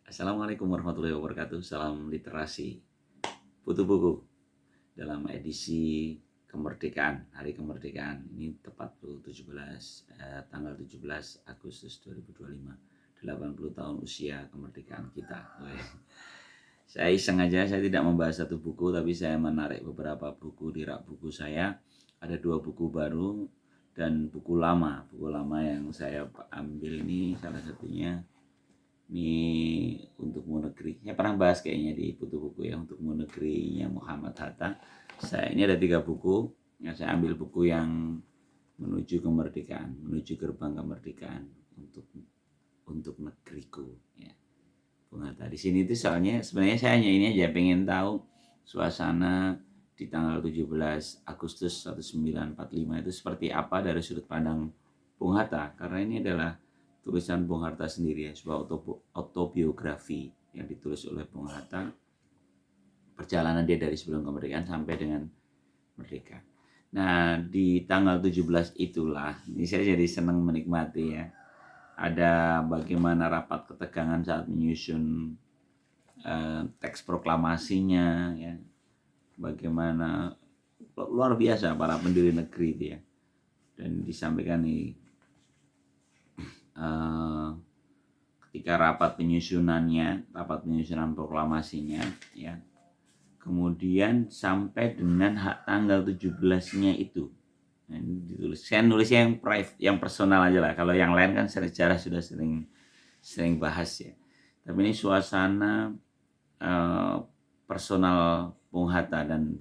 Assalamualaikum warahmatullahi wabarakatuh. Salam literasi. Butuh buku dalam edisi kemerdekaan, hari kemerdekaan. Ini tepat 17 tanggal 17 Agustus 2025. 80 tahun usia kemerdekaan kita. Saya iseng aja, saya tidak membahas satu buku, tapi saya menarik beberapa buku di rak buku saya. Ada 2 buku baru dan buku lama. Buku lama yang saya ambil ini salah satunya ini Untukmu Negeri. Saya pernah bahas kayaknya di Butuh Buku ya, Untukmu Negerinya Muhammad Hatta. Ini ada 3 buku. Ya, saya ambil buku yang menuju kemerdekaan, menuju gerbang kemerdekaan untuk negeriku. Ya. Bung Hatta. Di sini itu soalnya sebenarnya saya hanya ini aja pengen tahu suasana di tanggal 17 Agustus 1945 itu seperti apa dari sudut pandang Bung Hatta, karena ini adalah tulisan Bung Hatta sendiri ya, sebuah autobiografi yang ditulis oleh Bung Hatta, perjalanan dia dari sebelum kemerdekaan sampai dengan merdeka. Nah, di tanggal 17 itulah ini saya jadi senang menikmati ya. Ada bagaimana rapat ketegangan saat menyusun teks proklamasinya ya. Bagaimana luar biasa para pendiri negeri itu ya. Dan disampaikan nih ketika rapat penyusunan proklamasinya ya. Kemudian sampai dengan tanggal 17-nya itu. Nah, ini ditulis. Saya nulisnya yang private, yang personal aja lah. Kalau yang lain kan sejarah sudah sering bahas ya. Tapi ini suasana personal Bung Hatta dan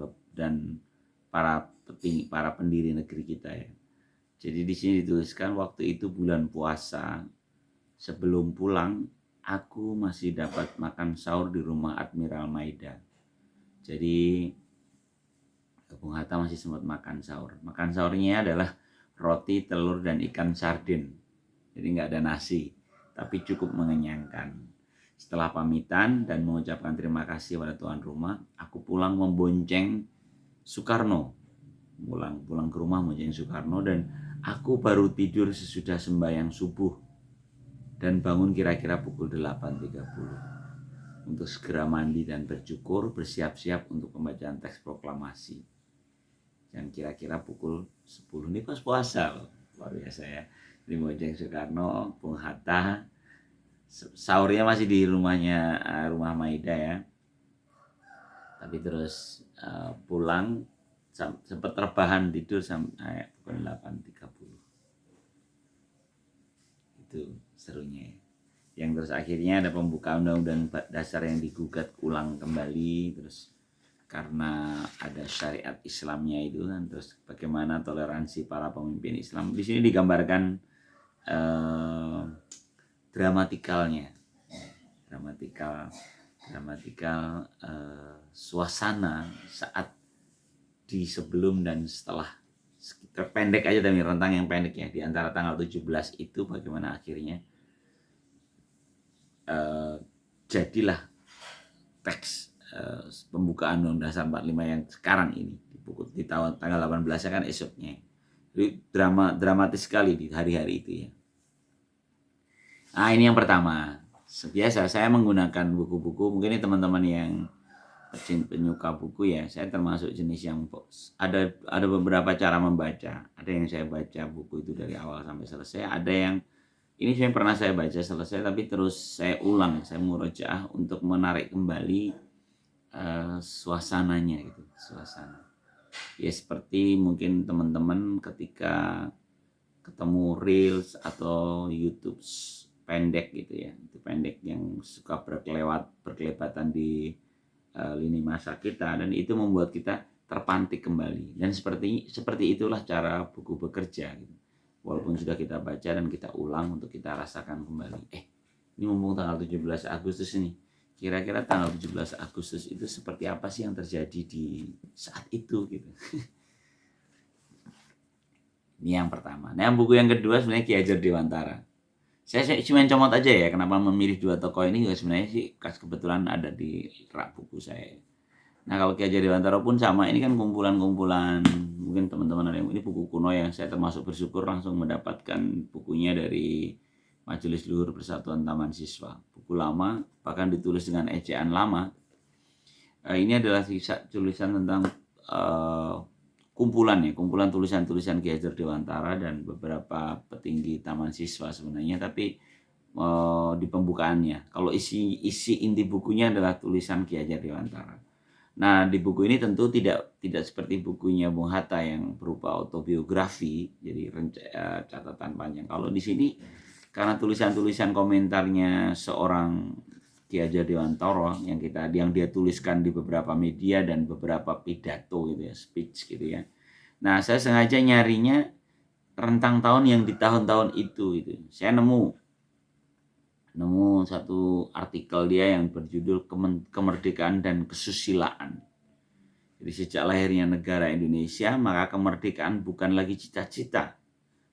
para pendiri negeri kita ya. Jadi di sini dituliskan waktu itu bulan puasa. Sebelum pulang, aku masih dapat makan sahur di rumah Admiral Maida. Jadi Bung Hatta masih sempat makan sahur. Makan sahurnya adalah roti, telur, dan ikan sardin. Jadi nggak ada nasi, tapi cukup mengenyangkan. Setelah pamitan dan mengucapkan terima kasih pada tuan rumah, aku pulang membonceng Soekarno. Pulang ke rumah membonceng Soekarno, dan aku baru tidur sesudah sembahyang subuh dan bangun kira-kira pukul 8.30 untuk segera mandi dan bercukur, bersiap-siap untuk pembacaan teks proklamasi. Yang kira-kira pukul 10 ini pas puasa loh, luar biasa ya. Di Mojeng Soekarno, Bung Hatta, sahurnya masih di rumah Maida ya. Tapi terus pulang sempat terbahan tidur sampai pukul 8.30. Itu serunya ya. Yang terus akhirnya ada pembukaan undang-undang dasar yang digugat ulang kembali, terus karena ada syariat Islamnya itu kan, terus bagaimana toleransi para pemimpin Islam. Di sini digambarkan dramatikal suasana saat di sebelum dan setelah. Pendek aja, tapi rentang yang pendek ya, di antara tanggal 17 itu bagaimana akhirnya jadilah teks pembukaan Undang-Undang Dasar 45 yang sekarang ini di tahun tanggal 18 kan esoknya. Jadi dramatis sekali di hari-hari itu ya. Nah, ini yang pertama. Biasa saya menggunakan buku-buku, mungkin ini teman-teman yang penyuka buku ya, saya termasuk jenis yang ada beberapa cara membaca. Ada yang saya baca buku itu dari awal sampai selesai, ada yang ini pernah saya baca selesai tapi terus saya ulang, saya murojaah untuk menarik kembali suasananya gitu, suasana. Ya seperti mungkin teman-teman ketika ketemu Reels atau YouTube pendek gitu ya, itu pendek yang suka berkelebatan di lini masa kita, dan itu membuat kita terpantik kembali. Dan seperti itulah cara buku bekerja gitu. Walaupun sudah kita baca dan kita ulang untuk kita rasakan kembali. Ini mumpung tanggal 17 Agustus ini, kira-kira tanggal 17 Agustus itu seperti apa sih yang terjadi di saat itu gitu. Ini yang pertama. Nah, buku yang kedua sebenarnya Ki Hajar Dewantara. Saya cuma comot aja ya, kenapa memilih 2 tokoh ini, sebenarnya sih kebetulan ada di rak buku saya. Nah, kalau Ki Hajar Dewantara pun sama, ini kan kumpulan-kumpulan, mungkin teman-teman ada yang ini buku kuno yang saya termasuk bersyukur langsung mendapatkan bukunya dari Majelis Luhur Persatuan Taman Siswa. buku lama, bahkan ditulis dengan ejaan lama. Ini adalah tulisan tentang kumpulan tulisan-tulisan Ki Hajar Dewantara dan beberapa petinggi taman siswa sebenarnya, tapi di pembukaannya, kalau isi inti bukunya adalah tulisan Ki Hajar Dewantara. Nah, di buku ini tentu tidak seperti bukunya Bung Hatta yang berupa autobiografi, jadi catatan panjang. Kalau di sini karena tulisan-tulisan komentarnya seorang Ki Hajar Dewantara yang dia tuliskan di beberapa media dan beberapa pidato gitu ya, speech gitu ya. Nah, saya sengaja nyarinya rentang tahun yang di tahun-tahun itu gitu. Saya nemu satu artikel dia yang berjudul Kemerdekaan dan Kesusilaan. Jadi sejak lahirnya negara Indonesia, maka kemerdekaan bukan lagi cita-cita,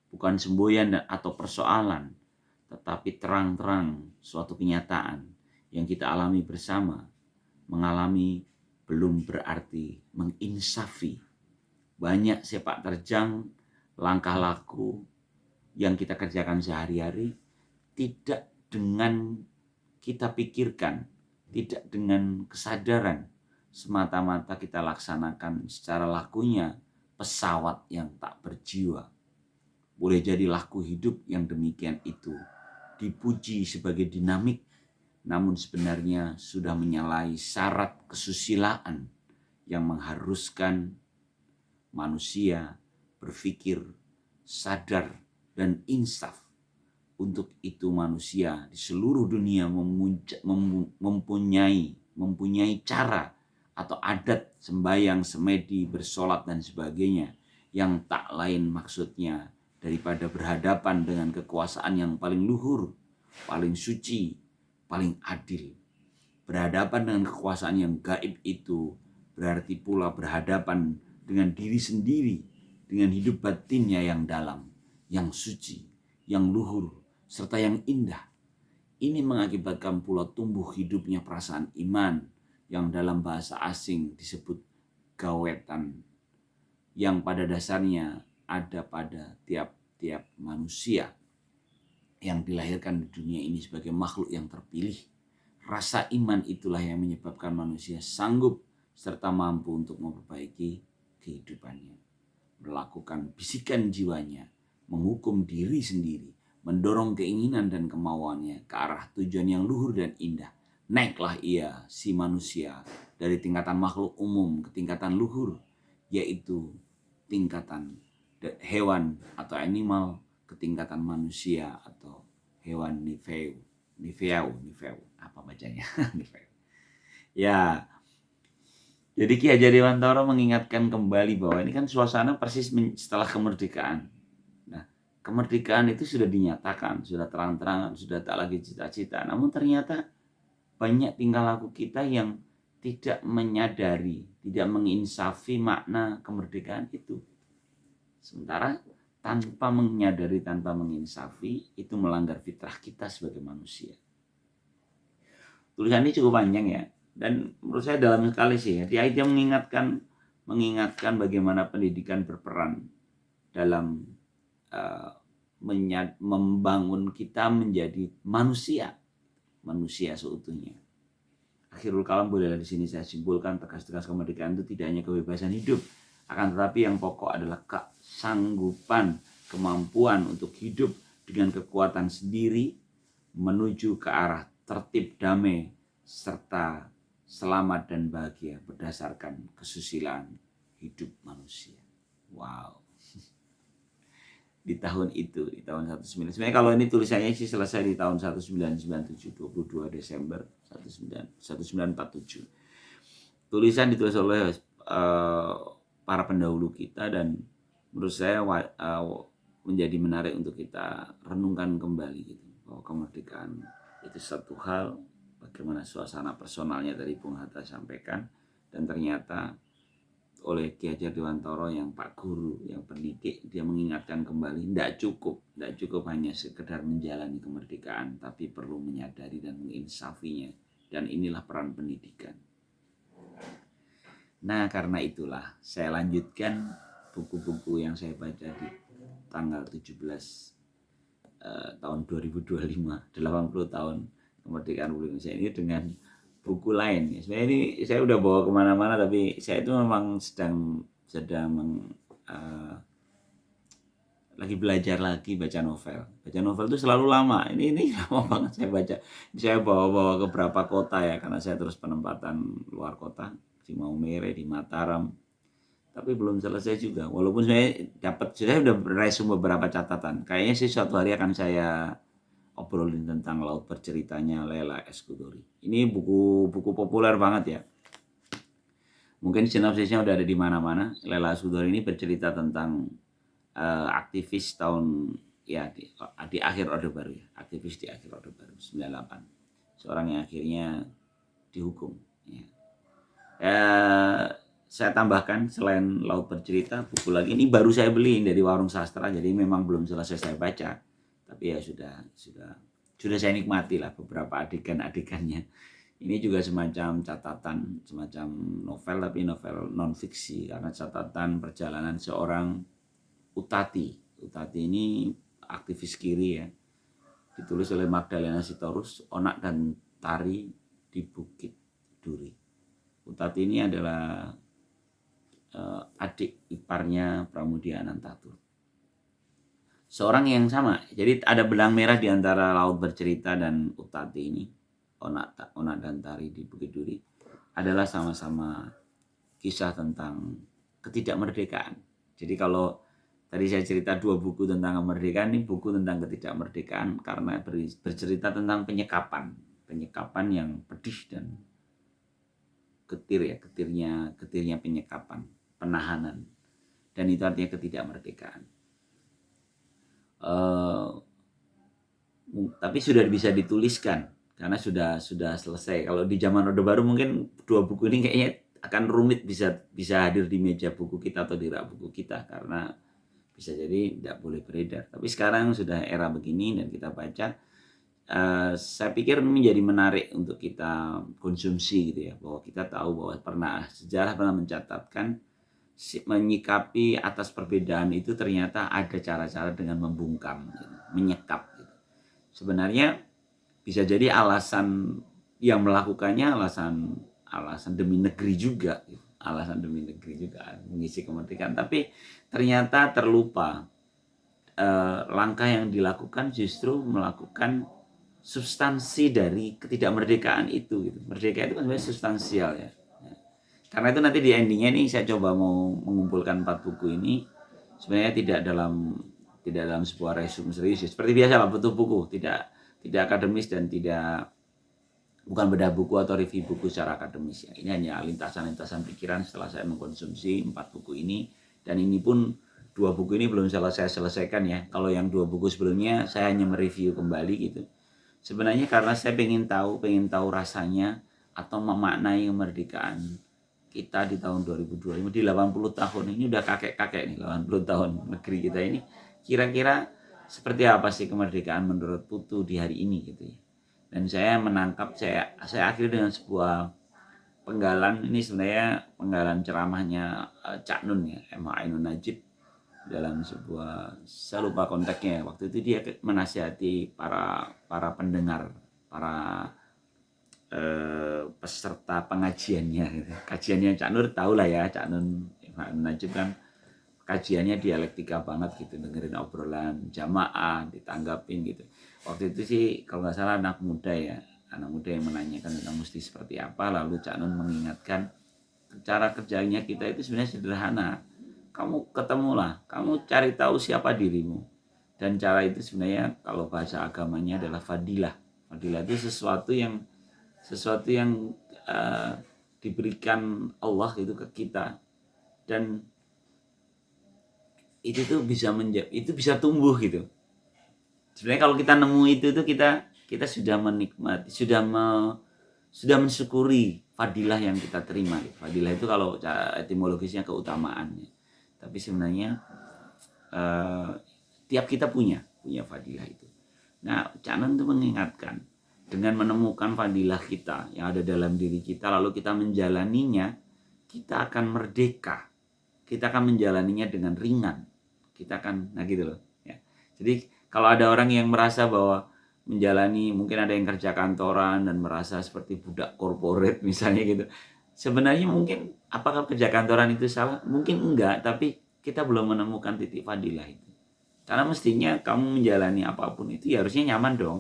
bukan semboyan atau persoalan, tetapi terang-terang suatu kenyataan yang kita alami bersama. Mengalami belum berarti menginsafi. Banyak sepak terjang, langkah laku yang kita kerjakan sehari-hari tidak dengan kita pikirkan, tidak dengan kesadaran, semata-mata kita laksanakan secara lakunya pesawat yang tak berjiwa. Boleh jadi laku hidup yang demikian itu dipuji sebagai dinamik, namun sebenarnya sudah menyalahi syarat kesusilaan yang mengharuskan manusia berpikir, sadar, dan insaf. Untuk itu manusia di seluruh dunia mempunyai cara atau adat sembahyang, semedi, bersolat dan sebagainya yang tak lain maksudnya daripada berhadapan dengan kekuasaan yang paling luhur, paling suci, paling adil. Berhadapan dengan kekuasaan yang gaib itu berarti pula berhadapan dengan diri sendiri, dengan hidup batinnya yang dalam, yang suci, yang luhur, serta yang indah. Ini mengakibatkan pula tumbuh hidupnya perasaan iman yang dalam bahasa asing disebut gawetan, yang pada dasarnya ada pada tiap-tiap manusia yang dilahirkan di dunia ini sebagai makhluk yang terpilih. Rasa iman itulah yang menyebabkan manusia sanggup serta mampu untuk memperbaiki kehidupannya, melakukan bisikan jiwanya, menghukum diri sendiri, mendorong keinginan dan kemauannya ke arah tujuan yang luhur dan indah. Naiklah ia, si manusia, dari tingkatan makhluk umum ke tingkatan luhur, yaitu tingkatan hewan atau animal ke tingkatan manusia atau hewan nifeu. Apa bacanya? Nifeu. Ya, jadi Ki Hajar Dewantara mengingatkan kembali bahwa ini kan suasana persis setelah kemerdekaan. Kemerdekaan itu sudah dinyatakan, sudah terang-terangan, sudah tak lagi cita-cita. Namun ternyata banyak tingkah laku kita yang tidak menyadari, tidak menginsafi makna kemerdekaan itu. Sementara tanpa menyadari, tanpa menginsafi, itu melanggar fitrah kita sebagai manusia. Tulisan ini cukup panjang ya, dan menurut saya dalam sekali sih. Dia mengingatkan bagaimana pendidikan berperan dalam membangun kita menjadi manusia seutuhnya. Akhirul kalam bolehlah di sini saya simpulkan, tegas-tegas kemerdekaan itu tidak hanya kebebasan hidup, akan tetapi yang pokok adalah kesanggupan, kemampuan untuk hidup dengan kekuatan sendiri menuju ke arah tertib, damai, serta selamat dan bahagia berdasarkan kesusilaan hidup manusia. Wow. Di tahun itu, di tahun 1997. Sebenarnya kalau ini tulisannya sih selesai di tahun 1997, 22 Desember 1947. Tulisan ditulis oleh para pendahulu kita dan menurut saya menjadi menarik untuk kita renungkan kembali gitu. Bahwa kemerdekaan itu satu hal, bagaimana suasana personalnya tadi Bung Hatta sampaikan, dan ternyata oleh Ki Hajar Dewantara yang Pak Guru, yang pendidik, dia mengingatkan kembali, tidak cukup hanya sekedar menjalani kemerdekaan, tapi perlu menyadari dan menginsafinya, dan inilah peran pendidikan. Nah, karena itulah saya lanjutkan buku-buku yang saya baca di tanggal 17 tahun 2025, 80 tahun Kemerdekaan Republik Indonesia ini dengan buku lain. Sebenarnya ini saya udah bawa kemana-mana, tapi saya itu memang sedang lagi belajar lagi baca novel. Baca novel itu selalu lama. Ini lama banget saya baca. Saya bawa-bawa ke beberapa kota ya, karena saya terus penempatan luar kota di Maumere, di Mataram. Tapi belum selesai juga. Walaupun saya udah resume beberapa catatan. Kayaknya sih suatu hari akan saya obrolin tentang Laut Berceritanya Leila Eskudori. Ini buku populer banget ya. Mungkin sinopsisnya udah ada di mana-mana. Leila Eskudori ini bercerita tentang aktivis tahun ya di akhir Orde Baru ya. Aktivis di akhir Orde Baru 98. Seorang yang akhirnya dihukum ya. Saya tambahkan selain Laut Bercerita, buku lagi ini baru saya beli dari warung sastra, jadi memang belum selesai saya baca. Tapi ya sudah saya nikmati lah beberapa adegan-adegannya. Ini juga semacam catatan, semacam novel, tapi novel non fiksi, karena catatan perjalanan seorang Utati. Utati ini aktivis kiri ya. Ditulis oleh Magdalena Sitorus, Onak dan Tari di Bukit Duri. Utati ini adalah adik iparnya Pramudia Anantatur. Seorang yang sama. Jadi ada benang merah di antara Laut Bercerita dan Utati ini. Onak dan Tari di Bukit Duri adalah sama-sama kisah tentang ketidakmerdekaan. Jadi kalau tadi saya cerita 2 buku tentang kemerdekaan, ini buku tentang ketidakmerdekaan karena bercerita tentang penyekapan yang pedih dan getirnya penyekapan, penahanan, dan itu artinya ketidakmerdekaan. Tapi sudah bisa dituliskan karena sudah selesai. Kalau di zaman Orde Baru mungkin 2 buku ini kayaknya akan rumit bisa hadir di meja buku kita atau di rak buku kita karena bisa jadi tidak boleh beredar. Tapi sekarang sudah era begini dan kita baca, saya pikir menjadi menarik untuk kita konsumsi gitu ya, bahwa kita tahu bahwa sejarah pernah mencatatkan menyikapi atas perbedaan itu ternyata ada cara-cara dengan membungkam, gitu, menyekap. Gitu. Sebenarnya bisa jadi alasan yang melakukannya alasan demi negeri juga, gitu. Alasan demi negeri juga mengisi kemerdekaan, tapi ternyata terlupa langkah yang dilakukan justru melakukan substansi dari ketidakmerdekaan itu. Gitu. Merdeka itu kan sebenarnya substansial ya. Karena itu nanti di endingnya nih saya coba mau mengumpulkan 4 buku ini sebenarnya tidak dalam sebuah resume serius. Seperti biasa lah, bentuk buku tidak akademis dan bukan bedah buku atau review buku secara akademis ya. Ini hanya lintasan-lintasan pikiran setelah saya mengkonsumsi 4 buku ini, dan ini pun 2 buku ini belum saya selesaikan ya. Kalau yang 2 buku sebelumnya saya hanya mereview kembali gitu. Sebenarnya karena saya pengen tahu rasanya atau memaknai kemerdekaan kita di tahun 2025, di 80 tahun ini udah kakek-kakek nih, 80 tahun negeri kita ini, kira-kira seperti apa sih kemerdekaan menurut Putu di hari ini gitu ya. Dan saya menangkap, saya akhiri dengan sebuah penggalan. Ini sebenarnya penggalan ceramahnya Cak Nun ya, M.H. Ainun Najib, dalam sebuah, saya lupa konteksnya, waktu itu dia menasihati para pendengar, para peserta pengajiannya. Kajiannya Cak Nur tahu lah ya, Cak Nun Najib kan kajiannya dialektika banget gitu, dengerin obrolan jamaah, ditanggapin gitu. Waktu itu sih kalau nggak salah anak muda yang menanyakan tentang mesti seperti apa, lalu Cak Nun mengingatkan cara kerjanya kita itu sebenarnya sederhana. Kamu ketemulah, kamu cari tahu siapa dirimu, dan cara itu sebenarnya kalau bahasa agamanya adalah fadilah. Fadilah itu sesuatu yang diberikan Allah itu ke kita, dan itu tuh bisa tumbuh gitu. Sebenarnya kalau kita nemu itu tuh kita sudah menikmati, sudah mensyukuri fadilah yang kita terima. Fadilah itu kalau etimologisnya keutamaannya, tapi sebenarnya tiap kita punya fadilah itu. Nah, Cak Nun itu mengingatkan, dengan menemukan fadilah kita yang ada dalam diri kita, lalu kita menjalaninya, kita akan merdeka. Kita akan menjalaninya dengan ringan. Kita akan, nah gitu loh. Ya. Jadi kalau ada orang yang merasa bahwa menjalani, mungkin ada yang kerja kantoran dan merasa seperti budak korporat misalnya gitu. Sebenarnya mungkin apakah kerja kantoran itu salah? Mungkin enggak, tapi kita belum menemukan titik fadilah itu. Karena mestinya kamu menjalani apapun itu ya harusnya nyaman dong.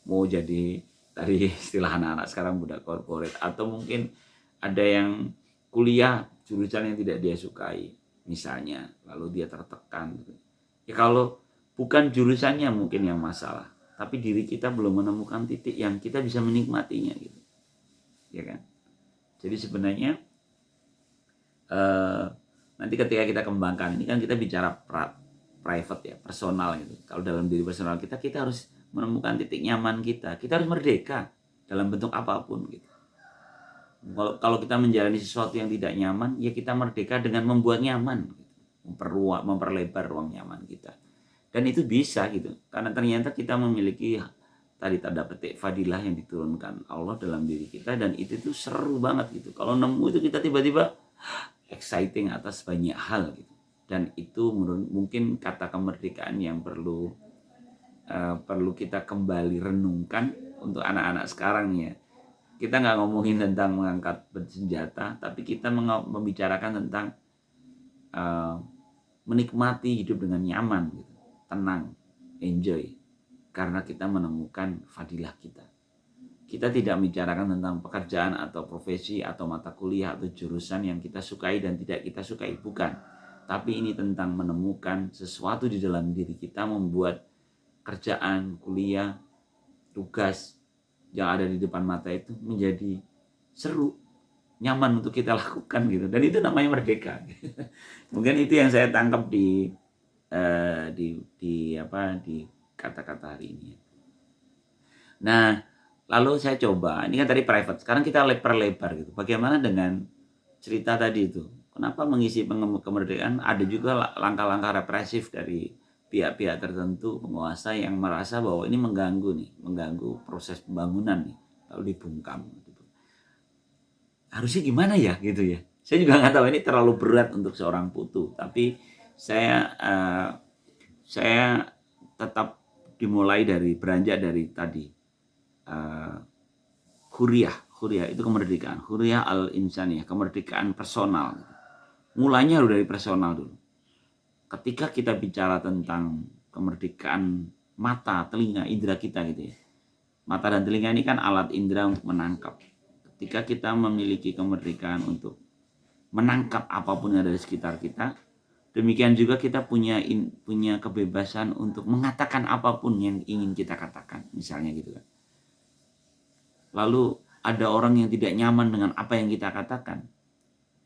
Mau jadi tadi istilah anak-anak sekarang budak korporat, atau mungkin ada yang kuliah jurusan yang tidak dia sukai misalnya, lalu dia tertekan. Ya kalau bukan jurusannya mungkin yang masalah, tapi diri kita belum menemukan titik yang kita bisa menikmatinya gitu. Ya kan? Jadi sebenarnya nanti ketika kita kembangkan ini kan kita bicara private ya, personal gitu. Kalau dalam diri personal kita harus menemukan titik nyaman kita. Kita harus merdeka dalam bentuk apapun gitu. Kalau kita menjalani sesuatu yang tidak nyaman, ya kita merdeka dengan membuat nyaman, gitu. Memperlebar ruang nyaman kita. Dan itu bisa gitu, karena ternyata kita memiliki tadi tanda petik fadilah yang diturunkan Allah dalam diri kita, dan itu tuh seru banget gitu. Kalau nemu itu kita tiba-tiba exciting atas banyak hal gitu. Dan itu mungkin kata kemerdekaan yang perlu kita kembali renungkan untuk anak-anak sekarang ya. Kita nggak ngomongin tentang mengangkat bersenjata, tapi kita membicarakan tentang menikmati hidup dengan nyaman, gitu, tenang, enjoy, karena kita menemukan fadilah kita. Kita tidak membicarakan tentang pekerjaan atau profesi atau mata kuliah atau jurusan yang kita sukai dan tidak kita sukai, bukan. Tapi ini tentang menemukan sesuatu di dalam diri kita, membuat kerjaan, kuliah, tugas yang ada di depan mata itu menjadi seru, nyaman untuk kita lakukan gitu. Dan itu namanya merdeka. Mungkin itu yang saya tangkap di kata-kata hari ini. Nah, lalu saya coba, ini kan tadi private, sekarang kita lebar gitu. Bagaimana dengan cerita tadi itu? Kenapa mengisi kemerdekaan ada juga langkah-langkah represif dari pihak-pihak tertentu, penguasa yang merasa bahwa ini mengganggu proses pembangunan nih, lalu dibungkam gitu. Harusnya gimana ya gitu ya? Saya juga nggak tahu, ini terlalu berat untuk seorang putu, tapi saya tetap dimulai dari beranjak dari tadi huriyah itu kemerdekaan, huriyah al-insaniyah, kemerdekaan personal. Mulanya harus dari personal dulu. Ketika kita bicara tentang kemerdekaan mata, telinga, indera kita gitu ya. Mata dan telinga ini kan alat indera untuk menangkap. Ketika kita memiliki kemerdekaan untuk menangkap apapun yang ada di sekitar kita, demikian juga kita punya kebebasan untuk mengatakan apapun yang ingin kita katakan, misalnya gitu kan. Lalu ada orang yang tidak nyaman dengan apa yang kita katakan.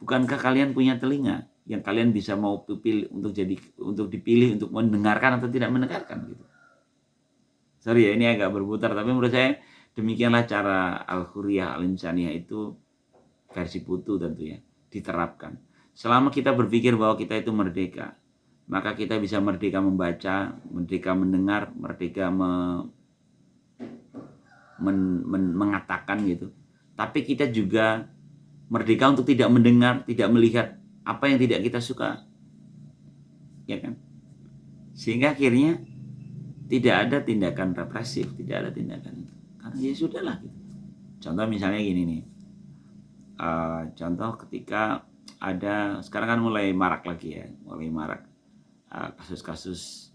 Bukankah kalian punya telinga yang kalian bisa mau pilih untuk dipilih untuk mendengarkan atau tidak mendengarkan gitu. Sorry ya, ini agak berputar, tapi menurut saya demikianlah cara al-huriyah al-insaniyah itu versi putu tentunya diterapkan. Selama kita berpikir bahwa kita itu merdeka, maka kita bisa merdeka membaca, merdeka mendengar, merdeka mengatakan gitu. Tapi kita juga merdeka untuk tidak mendengar, tidak melihat apa yang tidak kita suka, ya kan? Sehingga akhirnya tidak ada tindakan represif, tidak ada tindakan itu. Karena ya sudahlah gitu. Contoh misalnya gini nih, contoh ketika ada, sekarang kan mulai marak lagi ya, kasus-kasus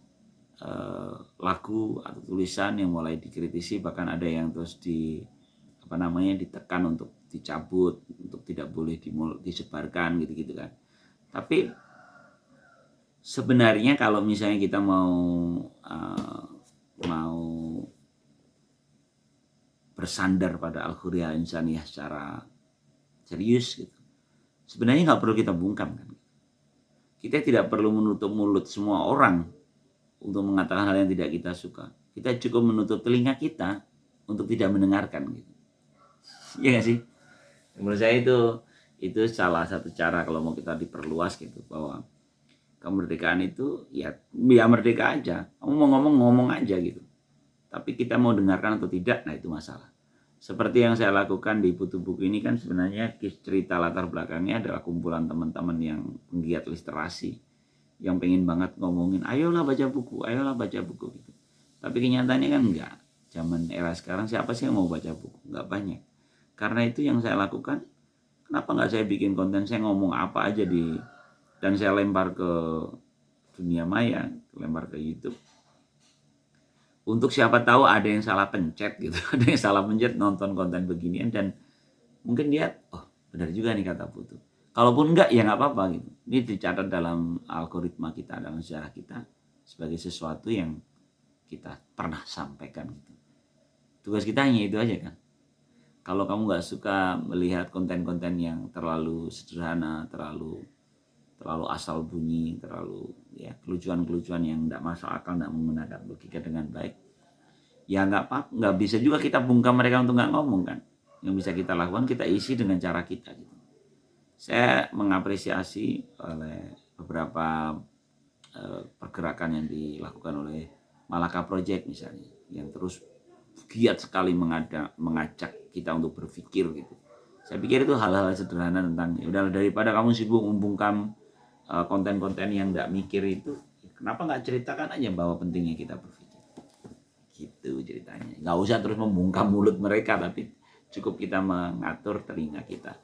lagu atau tulisan yang mulai dikritisi, bahkan ada yang terus ditekan untuk dicabut, untuk tidak boleh disebarkan gitu-gitu kan. Tapi sebenarnya kalau misalnya kita mau bersandar pada al-huriyah insaniyah secara serius gitu, sebenarnya nggak perlu kita bungkam kan. Kita tidak perlu menutup mulut semua orang untuk mengatakan hal yang tidak kita suka. Kita cukup menutup telinga kita untuk tidak mendengarkan gitu. Iya nggak sih? Menurut saya itu salah satu cara kalau mau kita diperluas gitu, bahwa kemerdekaan itu ya merdeka aja. Kamu mau ngomong aja gitu. Tapi kita mau dengarkan atau tidak, nah itu masalah. Seperti yang saya lakukan di Putu Buku ini kan sebenarnya cerita latar belakangnya adalah kumpulan teman-teman yang penggiat literasi, yang pengen banget ngomongin, ayolah baca buku gitu. Tapi kenyataannya kan enggak. zaman era sekarang siapa sih yang mau baca buku? Nggak banyak. Karena itu yang saya lakukan, kenapa nggak saya bikin konten, saya ngomong apa aja dan saya lempar ke dunia maya, lempar ke YouTube. Untuk siapa tahu ada yang salah pencet gitu, ada yang salah pencet nonton konten beginian dan mungkin dia, oh benar juga nih kata Putu. Kalaupun enggak ya nggak apa-apa gitu. Ini dicatat dalam algoritma kita, dalam sejarah kita sebagai sesuatu yang kita pernah sampaikan gitu. Tugas kita hanya itu aja kan. Kalau kamu nggak suka melihat konten-konten yang terlalu sederhana, terlalu asal bunyi, terlalu ya kelucuan-kelucuan yang nggak masuk akal, nggak menggunakan logika dengan baik, ya nggak apa, nggak bisa juga kita bungkam mereka untuk nggak ngomong kan. Yang bisa kita lakukan, kita isi dengan cara kita gitu. Saya mengapresiasi oleh beberapa pergerakan yang dilakukan oleh Malaka Project misalnya, yang terus giat sekali mengajak kita untuk berpikir gitu. Saya pikir itu hal-hal sederhana tentang ya udah, daripada kamu sibuk membungkam konten-konten yang nggak mikir itu, kenapa nggak ceritakan aja bahwa pentingnya kita berpikir. Gitu ceritanya. Nggak usah terus membungkam mulut mereka, tapi cukup kita mengatur telinga kita.